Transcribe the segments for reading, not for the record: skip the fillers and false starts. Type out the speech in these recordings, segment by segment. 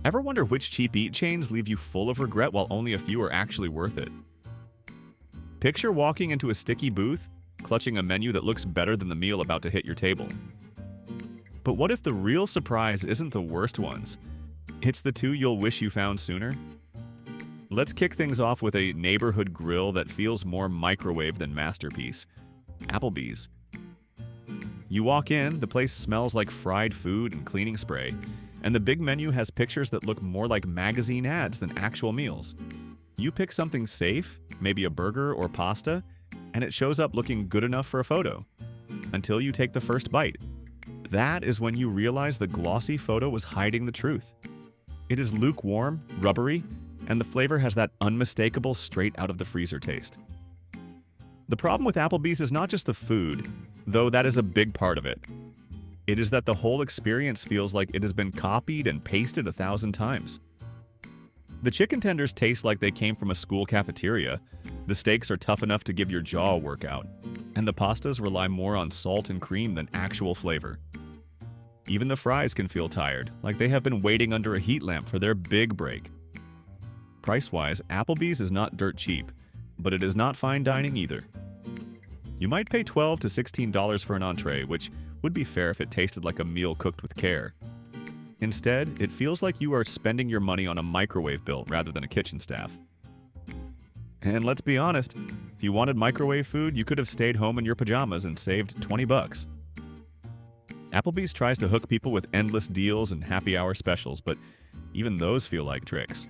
Ever wonder which cheap eat chains leave you full of regret while only a few are actually worth it? Picture walking into a sticky booth, clutching a menu that looks better than the meal about to hit your table. But what if the real surprise isn't the worst ones? It's the two you'll wish you found sooner? Let's kick things off with a neighborhood grill that feels more microwave than masterpiece. Applebee's. You walk in, the place smells like fried food and cleaning spray, and the big menu has pictures that look more like magazine ads than actual meals. You pick something safe, maybe a burger or pasta, and it shows up looking good enough for a photo. Until you take the first bite. That is when you realize the glossy photo was hiding the truth. It is lukewarm, rubbery, and the flavor has that unmistakable straight out of the freezer taste. The problem with Applebee's is not just the food, though that is a big part of it. It is that the whole experience feels like it has been copied and pasted 1,000 times. The chicken tenders taste like they came from a school cafeteria, the steaks are tough enough to give your jaw a workout, and the pastas rely more on salt and cream than actual flavor. Even the fries can feel tired, like they have been waiting under a heat lamp for their big break. Price-wise, Applebee's is not dirt cheap, but it is not fine dining either. You might pay $12 to $16 for an entree, which would be fair if it tasted like a meal cooked with care. Instead, it feels like you are spending your money on a microwave bill rather than a kitchen staff. And let's be honest, if you wanted microwave food, you could have stayed home in your pajamas and saved $20. Applebee's tries to hook people with endless deals and happy hour specials, but even those feel like tricks.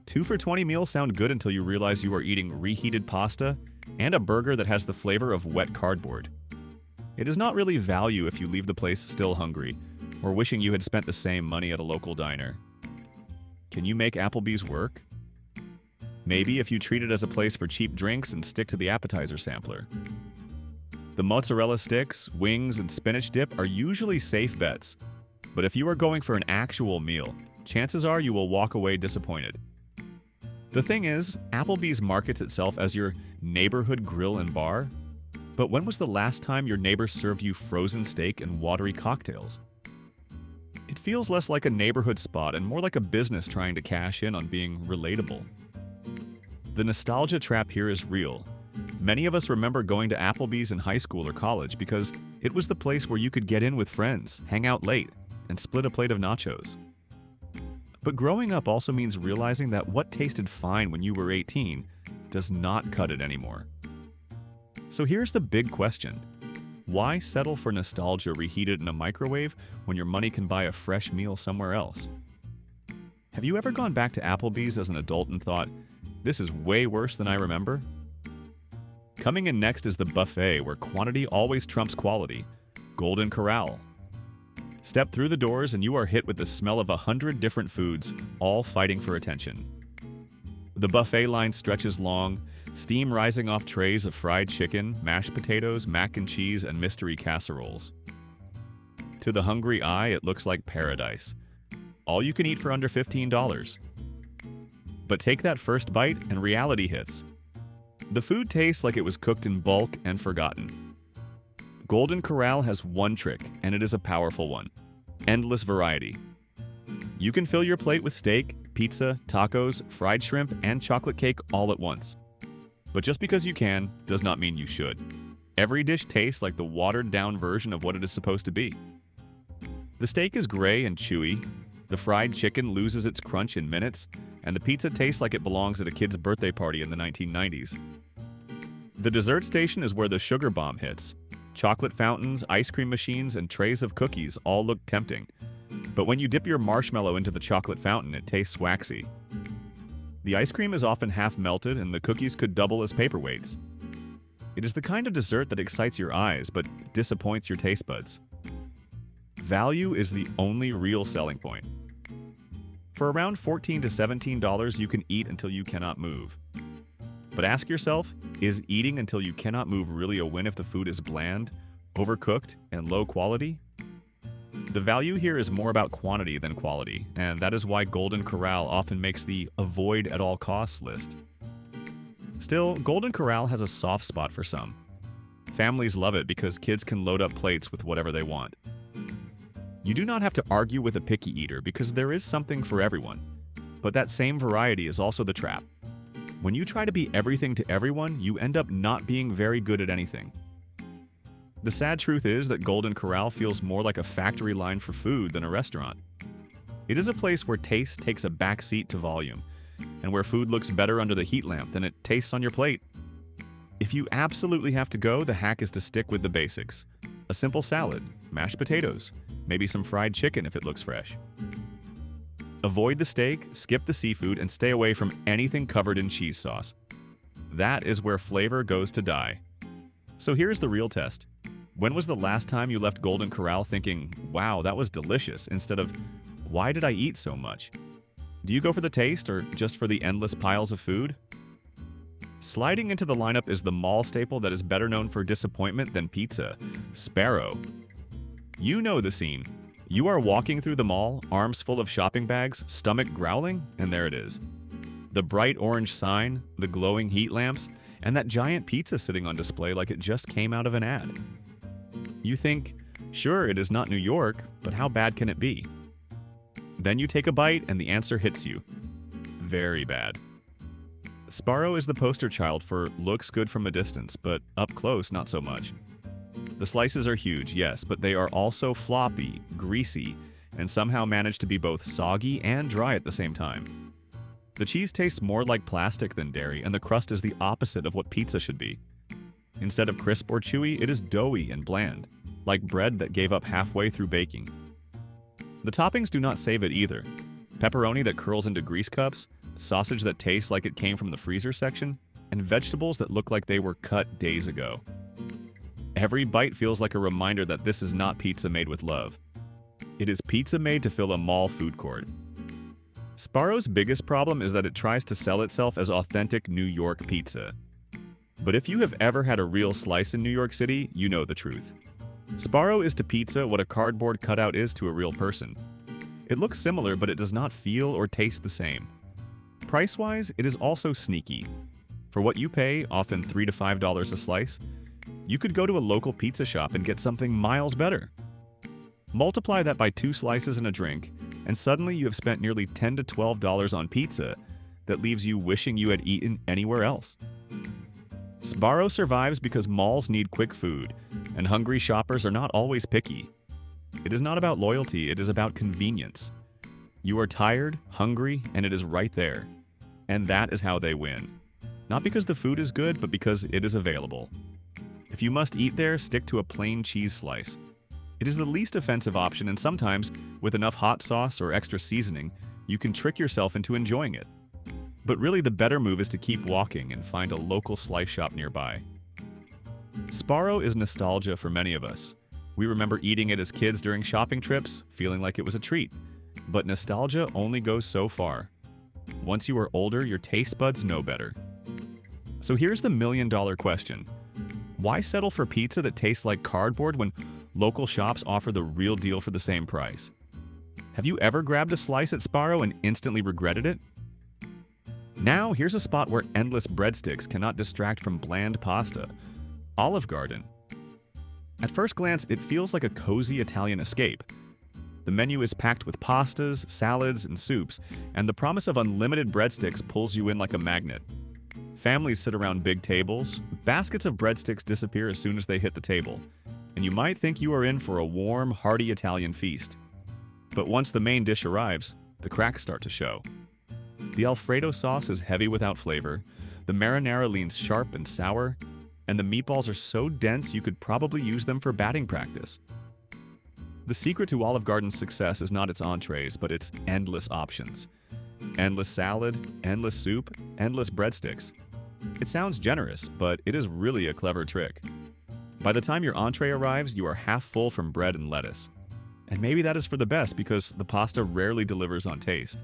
2 for $20 meals sound good until you realize you are eating reheated pasta and a burger that has the flavor of wet cardboard. It is not really value if you leave the place still hungry, or wishing you had spent the same money at a local diner. Can you make Applebee's work? Maybe if you treat it as a place for cheap drinks and stick to the appetizer sampler. The mozzarella sticks, wings, and spinach dip are usually safe bets, but if you are going for an actual meal, chances are you will walk away disappointed. The thing is, Applebee's markets itself as your neighborhood grill and bar, but when was the last time your neighbor served you frozen steak and watery cocktails? It feels less like a neighborhood spot and more like a business trying to cash in on being relatable. The nostalgia trap here is real. Many of us remember going to Applebee's in high school or college because it was the place where you could get in with friends, hang out late, and split a plate of nachos. But growing up also means realizing that what tasted fine when you were 18 does not cut it anymore. So here's the big question. Why settle for nostalgia reheated in a microwave when your money can buy a fresh meal somewhere else? Have you ever gone back to Applebee's as an adult and thought, this is way worse than I remember? Coming in next is the buffet, where quantity always trumps quality. Golden Corral. Step through the doors and you are hit with the smell of 100 different foods, all fighting for attention. The buffet line stretches long, steam rising off trays of fried chicken, mashed potatoes, mac and cheese, and mystery casseroles. To the hungry eye, it looks like paradise. All you can eat for under $15. But take that first bite and reality hits. The food tastes like it was cooked in bulk and forgotten. Golden Corral has one trick, and it is a powerful one. Endless variety. You can fill your plate with steak, pizza, tacos, fried shrimp, and chocolate cake all at once. But just because you can, does not mean you should. Every dish tastes like the watered-down version of what it is supposed to be. The steak is gray and chewy, the fried chicken loses its crunch in minutes, and the pizza tastes like it belongs at a kid's birthday party in the 1990s. The dessert station is where the sugar bomb hits. Chocolate fountains, ice cream machines, and trays of cookies all look tempting. But when you dip your marshmallow into the chocolate fountain, it tastes waxy. The ice cream is often half melted, and the cookies could double as paperweights. It is the kind of dessert that excites your eyes, but disappoints your taste buds. Value is the only real selling point. For around $14 to $17, you can eat until you cannot move. But ask yourself, is eating until you cannot move really a win if the food is bland, overcooked, and low quality? The value here is more about quantity than quality, and that is why Golden Corral often makes the avoid at all costs list. Still, Golden Corral has a soft spot for some. Families love it because kids can load up plates with whatever they want. You do not have to argue with a picky eater because there is something for everyone. But that same variety is also the trap. When you try to be everything to everyone, you end up not being very good at anything. The sad truth is that Golden Corral feels more like a factory line for food than a restaurant. It is a place where taste takes a backseat to volume, and where food looks better under the heat lamp than it tastes on your plate. If you absolutely have to go, the hack is to stick with the basics. A simple salad, mashed potatoes, maybe some fried chicken if it looks fresh. Avoid the steak, skip the seafood, and stay away from anything covered in cheese sauce. That is where flavor goes to die. So here's the real test. When was the last time you left Golden Corral thinking, wow, that was delicious, instead of, why did I eat so much? Do you go for the taste or just for the endless piles of food? Sliding into the lineup is the mall staple that is better known for disappointment than pizza, Sbarro. You know the scene. You are walking through the mall, arms full of shopping bags, stomach growling, and there it is. The bright orange sign, the glowing heat lamps, and that giant pizza sitting on display like it just came out of an ad. You think, sure, it is not New York, but how bad can it be? Then you take a bite and the answer hits you. Very bad. Sbarro is the poster child for looks good from a distance, but up close not so much. The slices are huge, yes, but they are also floppy, greasy, and somehow manage to be both soggy and dry at the same time. The cheese tastes more like plastic than dairy, and the crust is the opposite of what pizza should be. Instead of crisp or chewy, it is doughy and bland, like bread that gave up halfway through baking. The toppings do not save it either. Pepperoni that curls into grease cups, sausage that tastes like it came from the freezer section, and vegetables that look like they were cut days ago. Every bite feels like a reminder that this is not pizza made with love. It is pizza made to fill a mall food court. Sbarro's biggest problem is that it tries to sell itself as authentic New York pizza. But if you have ever had a real slice in New York City, you know the truth. Sbarro is to pizza what a cardboard cutout is to a real person. It looks similar, but it does not feel or taste the same. Price-wise, it is also sneaky. For what you pay, often $3 to $5 a slice, you could go to a local pizza shop and get something miles better. Multiply that by 2 slices and a drink, and suddenly you have spent nearly $10 to $12 on pizza that leaves you wishing you had eaten anywhere else. Sbarro survives because malls need quick food, and hungry shoppers are not always picky. It is not about loyalty, it is about convenience. You are tired, hungry, and it is right there. And that is how they win. Not because the food is good, but because it is available. If you must eat there, stick to a plain cheese slice. It is the least offensive option, and sometimes, with enough hot sauce or extra seasoning, you can trick yourself into enjoying it. But really the better move is to keep walking and find a local slice shop nearby. Sbarro is nostalgia for many of us. We remember eating it as kids during shopping trips, feeling like it was a treat. But nostalgia only goes so far. Once you are older, your taste buds know better. So here's the million-dollar question. Why settle for pizza that tastes like cardboard when local shops offer the real deal for the same price? Have you ever grabbed a slice at Sbarro and instantly regretted it? Now, here's a spot where endless breadsticks cannot distract from bland pasta. Olive Garden. At first glance, it feels like a cozy Italian escape. The menu is packed with pastas, salads, and soups, and the promise of unlimited breadsticks pulls you in like a magnet. Families sit around big tables, baskets of breadsticks disappear as soon as they hit the table, and you might think you are in for a warm, hearty Italian feast. But once the main dish arrives, the cracks start to show. The Alfredo sauce is heavy without flavor, the marinara leans sharp and sour, and the meatballs are so dense you could probably use them for batting practice. The secret to Olive Garden's success is not its entrees, but its endless options. Endless salad, endless soup, endless breadsticks. It sounds generous, but it is really a clever trick. By the time your entree arrives, you are half full from bread and lettuce. And maybe that is for the best because the pasta rarely delivers on taste.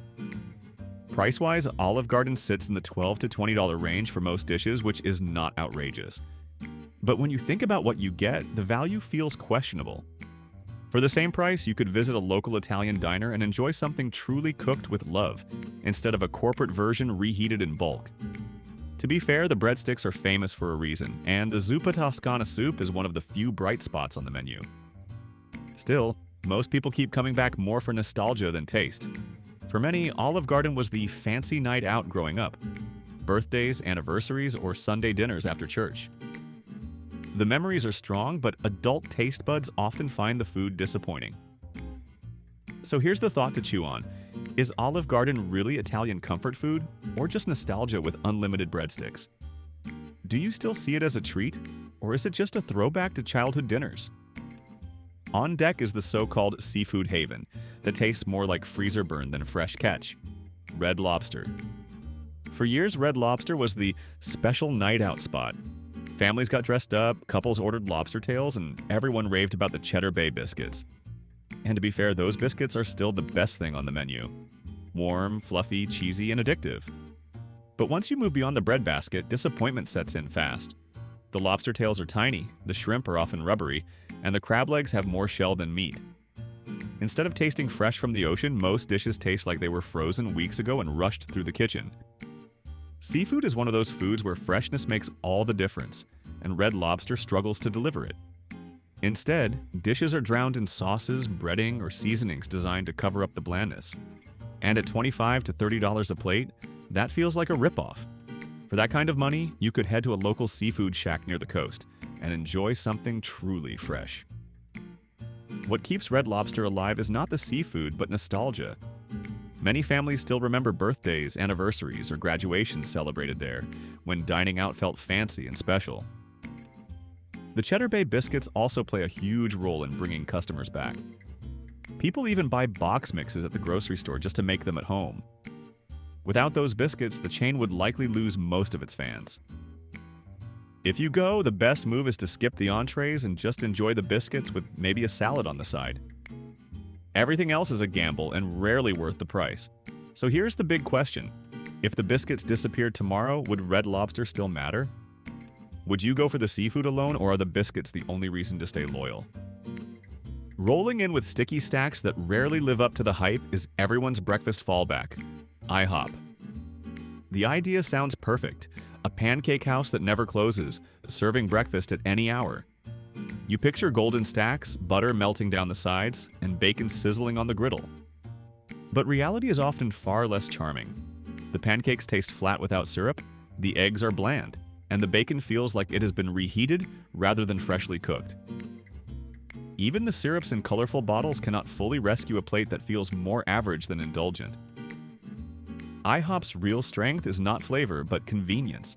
Price-wise, Olive Garden sits in the $12 to $20 range for most dishes, which is not outrageous. But when you think about what you get, the value feels questionable. For the same price, you could visit a local Italian diner and enjoy something truly cooked with love, instead of a corporate version reheated in bulk. To be fair, the breadsticks are famous for a reason, and the zuppa toscana soup is one of the few bright spots on the menu. Still, Most people keep coming back more for nostalgia than taste. For many, Olive Garden was the fancy night out growing up. Birthdays, anniversaries, or Sunday dinners after church. The memories are strong, but adult taste buds often find the food disappointing. So here's the thought to chew on. Is Olive Garden really Italian comfort food, or just nostalgia with unlimited breadsticks? Do you still see it as a treat, or is it just a throwback to childhood dinners? On deck is the so-called seafood haven that tastes more like freezer burn than fresh catch. Red Lobster. For years, Red Lobster was the special night out spot. Families got dressed up, couples ordered lobster tails, and everyone raved about the Cheddar Bay biscuits. And to be fair, those biscuits are still the best thing on the menu. Warm, fluffy, cheesy, and addictive. But once you move beyond the breadbasket, disappointment sets in fast. The lobster tails are tiny, the shrimp are often rubbery, and the crab legs have more shell than meat. Instead of tasting fresh from the ocean, most dishes taste like they were frozen weeks ago and rushed through the kitchen. Seafood is one of those foods where freshness makes all the difference, and Red Lobster struggles to deliver it. Instead, dishes are drowned in sauces, breading, or seasonings designed to cover up the blandness. And at $25 to $30 a plate, that feels like a ripoff. For that kind of money, you could head to a local seafood shack near the coast and enjoy something truly fresh. What keeps Red Lobster alive is not the seafood, but nostalgia. Many families still remember birthdays, anniversaries, or graduations celebrated there, when dining out felt fancy and special. The Cheddar Bay biscuits also play a huge role in bringing customers back. People even buy box mixes at the grocery store just to make them at home. Without those biscuits, the chain would likely lose most of its fans. If you go, the best move is to skip the entrees and just enjoy the biscuits with maybe a salad on the side. Everything else is a gamble and rarely worth the price. So here's the big question. If the biscuits disappeared tomorrow, would Red Lobster still matter? Would you go for the seafood alone, or are the biscuits the only reason to stay loyal? Rolling in with sticky stacks that rarely live up to the hype is everyone's breakfast fallback, IHOP. The idea sounds perfect. A pancake house that never closes, serving breakfast at any hour. You picture golden stacks, butter melting down the sides, and bacon sizzling on the griddle. But reality is often far less charming. The pancakes taste flat without syrup, the eggs are bland, and the bacon feels like it has been reheated rather than freshly cooked. Even the syrups in colorful bottles cannot fully rescue a plate that feels more average than indulgent. IHOP's real strength is not flavor, but convenience.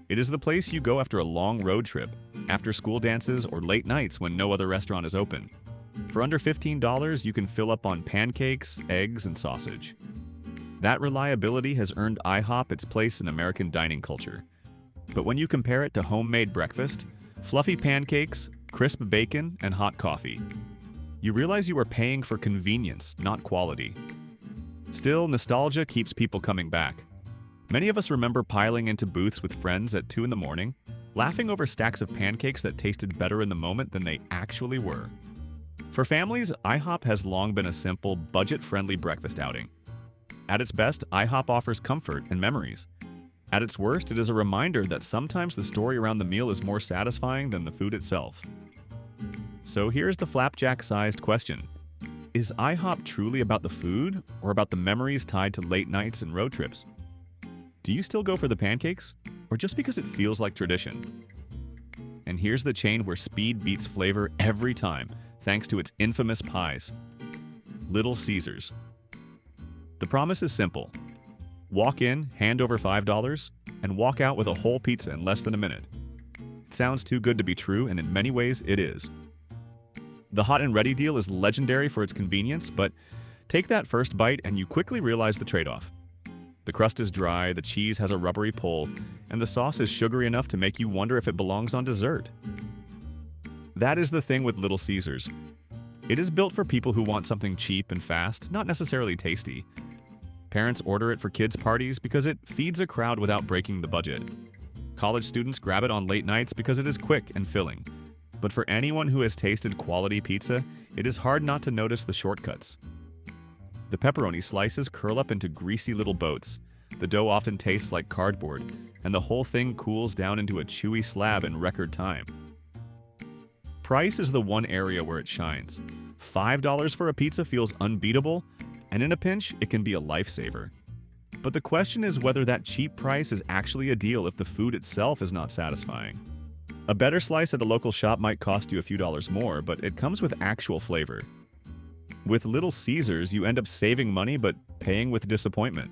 It is the place you go after a long road trip, after school dances, or late nights when no other restaurant is open. For under $15, you can fill up on pancakes, eggs, and sausage. That reliability has earned IHOP its place in American dining culture. But when you compare it to homemade breakfast, fluffy pancakes, crisp bacon, and hot coffee, you realize you are paying for convenience, not quality. Still, nostalgia keeps people coming back. Many of us remember piling into booths with friends at 2 in the morning, laughing over stacks of pancakes that tasted better in the moment than they actually were. For families, IHOP has long been a simple, budget-friendly breakfast outing. At its best, IHOP offers comfort and memories. At its worst, it is a reminder that sometimes the story around the meal is more satisfying than the food itself. So here's the flapjack-sized question. Is IHOP truly about the food, or about the memories tied to late nights and road trips? Do you still go for the pancakes, or just because it feels like tradition? And here's the chain where speed beats flavor every time, thanks to its infamous pies. Little Caesars. The promise is simple. Walk in, hand over $5, and walk out with a whole pizza in less than a minute. It sounds too good to be true, and in many ways, it is. The hot and ready deal is legendary for its convenience, but take that first bite and you quickly realize the trade-off. The crust is dry, the cheese has a rubbery pull, and the sauce is sugary enough to make you wonder if it belongs on dessert. That is the thing with Little Caesars. It is built for people who want something cheap and fast, not necessarily tasty. Parents order it for kids' parties because it feeds a crowd without breaking the budget. College students grab it on late nights because it is quick and filling. But for anyone who has tasted quality pizza, it is hard not to notice the shortcuts. The pepperoni slices curl up into greasy little boats. The dough often tastes like cardboard, and the whole thing cools down into a chewy slab in record time. Price is the one area where it shines. $5 for a pizza feels unbeatable, and in a pinch, it can be a lifesaver. But the question is whether that cheap price is actually a deal if the food itself is not satisfying. A better slice at a local shop might cost you a few dollars more, but it comes with actual flavor. With Little Caesars, you end up saving money but paying with disappointment.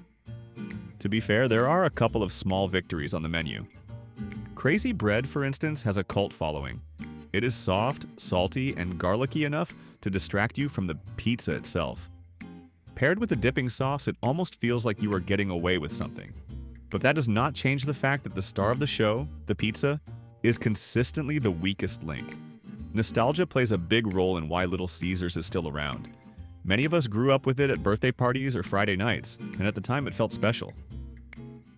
To be fair, there are a couple of small victories on the menu. Crazy Bread, for instance, has a cult following. It is soft, salty, and garlicky enough to distract you from the pizza itself. Paired with a dipping sauce, it almost feels like you are getting away with something. But that does not change the fact that the star of the show, the pizza, is consistently the weakest link. Nostalgia plays a big role in why Little Caesars is still around. Many of us grew up with it at birthday parties or Friday nights, and at the time it felt special.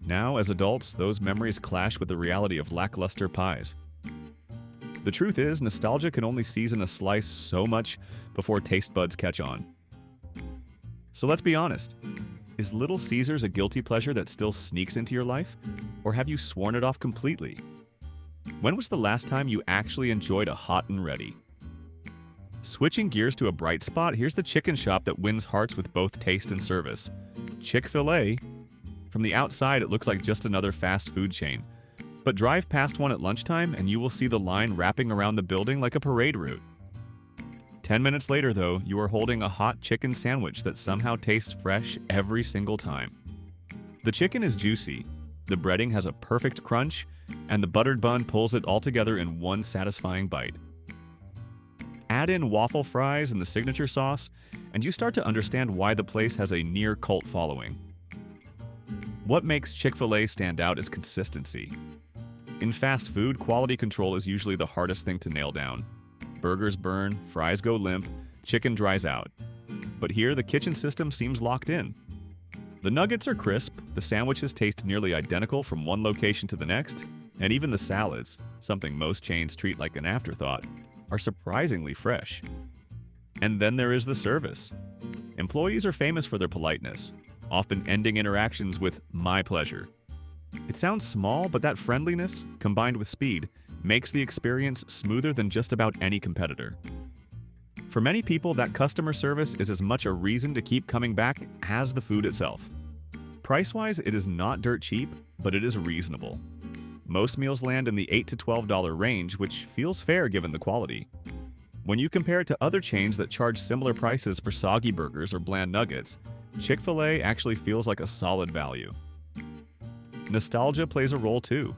Now, as adults, those memories clash with the reality of lackluster pies. The truth is, nostalgia can only season a slice so much before taste buds catch on. So let's be honest. Is Little Caesars a guilty pleasure that still sneaks into your life? Or have you sworn it off completely? When was the last time you actually enjoyed a hot and ready? Switching gears to a bright spot, here's the chicken shop that wins hearts with both taste and service. Chick-fil-A. From the outside, it looks like just another fast food chain. But drive past one at lunchtime and you will see the line wrapping around the building like a parade route. 10 minutes later, though, you are holding a hot chicken sandwich that somehow tastes fresh every single time. The chicken is juicy, the breading has a perfect crunch, and the buttered bun pulls it all together in one satisfying bite. Add in waffle fries and the signature sauce, and you start to understand why the place has a near-cult following. What makes Chick-fil-A stand out is consistency. In fast food, quality control is usually the hardest thing to nail down. Burgers burn, fries go limp, chicken dries out. But here, the kitchen system seems locked in. The nuggets are crisp, the sandwiches taste nearly identical from one location to the next, and even the salads, something most chains treat like an afterthought, are surprisingly fresh. And then there is the service. Employees are famous for their politeness, often ending interactions with "my pleasure." It sounds small, but that friendliness, combined with speed, makes the experience smoother than just about any competitor. For many people, that customer service is as much a reason to keep coming back as the food itself. Price-wise, it is not dirt cheap, but it is reasonable. Most meals land in the $8 to $12 range, which feels fair given the quality. When you compare it to other chains that charge similar prices for soggy burgers or bland nuggets, Chick-fil-A actually feels like a solid value. Nostalgia plays a role too.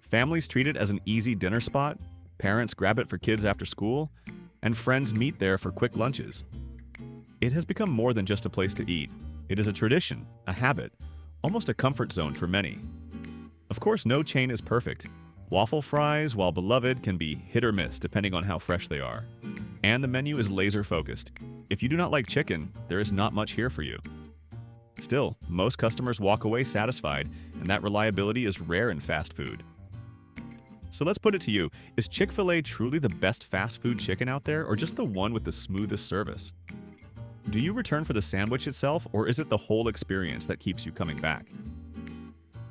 Families treat it as an easy dinner spot, parents grab it for kids after school, and friends meet there for quick lunches. It has become more than just a place to eat. It is a tradition, a habit, almost a comfort zone for many. Of course, no chain is perfect. Waffle fries, while beloved, can be hit or miss depending on how fresh they are. And the menu is laser-focused. If you do not like chicken, there is not much here for you. Still, most customers walk away satisfied, and that reliability is rare in fast food. So let's put it to you, is Chick-fil-A truly the best fast food chicken out there, or just the one with the smoothest service? Do you return for the sandwich itself, or is it the whole experience that keeps you coming back?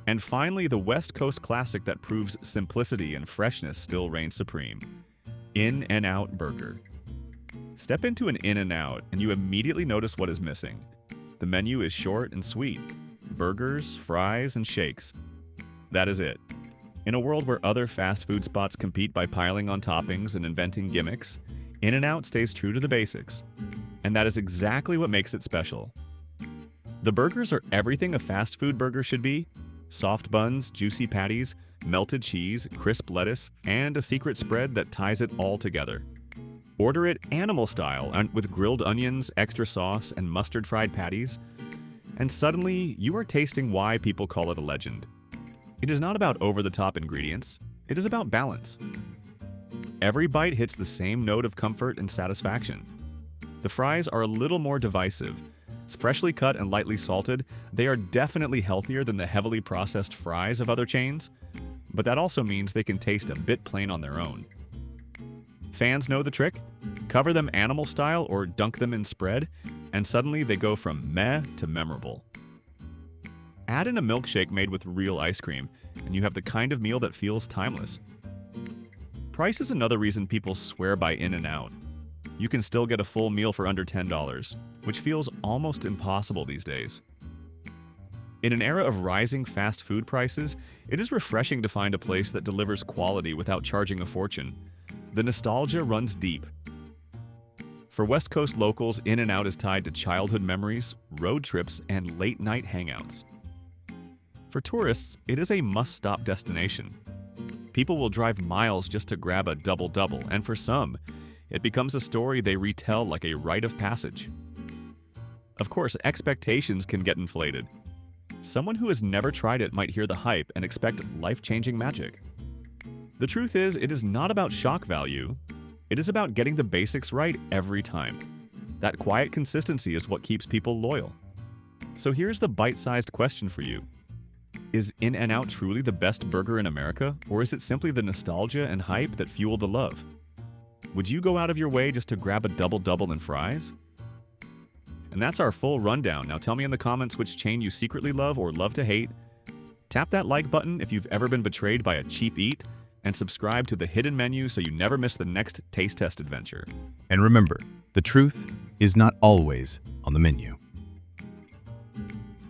And finally, the West Coast classic that proves simplicity and freshness still reigns supreme. In-N-Out Burger. Step into an In-N-Out, and you immediately notice what is missing. The menu is short and sweet. Burgers, fries, and shakes. That is it. In a world where other fast food spots compete by piling on toppings and inventing gimmicks, In-N-Out stays true to the basics. And that is exactly what makes it special. The burgers are everything a fast food burger should be. Soft buns, juicy patties, melted cheese, crisp lettuce, and a secret spread that ties it all together. Order it animal style and with grilled onions, extra sauce, and mustard fried patties. And suddenly, you are tasting why people call it a legend. It is not about over-the-top ingredients. It is about balance. Every bite hits the same note of comfort and satisfaction. The fries are a little more divisive. Freshly cut and lightly salted, they are definitely healthier than the heavily processed fries of other chains, but that also means they can taste a bit plain on their own. Fans know the trick. Cover them animal style or dunk them in spread, and suddenly they go from meh to memorable. Add in a milkshake made with real ice cream, and you have the kind of meal that feels timeless. Price is another reason people swear by In-N-Out. you can still get a full meal for under $10, which feels almost impossible these days. In an era of rising fast food prices, it is refreshing to find a place that delivers quality without charging a fortune. The nostalgia runs deep. For West Coast locals, In-N-Out is tied to childhood memories, road trips, and late-night hangouts. For tourists, it is a must-stop destination. People will drive miles just to grab a double-double, and for some, it becomes a story they retell like a rite of passage. Of course, expectations can get inflated. Someone who has never tried it might hear the hype and expect life-changing magic. The truth is, it is not about shock value. It is about getting the basics right every time. That quiet consistency is what keeps people loyal. So here's the bite-sized question for you. Is In-N-Out truly the best burger in America, or is it simply the nostalgia and hype that fuel the love? Would you go out of your way just to grab a double-double and fries? And that's our full rundown. Now tell me in the comments which chain you secretly love or love to hate. Tap that like button if you've ever been betrayed by a cheap eat, and subscribe to the hidden menu so you never miss the next taste test adventure. And remember, the truth is not always on the menu.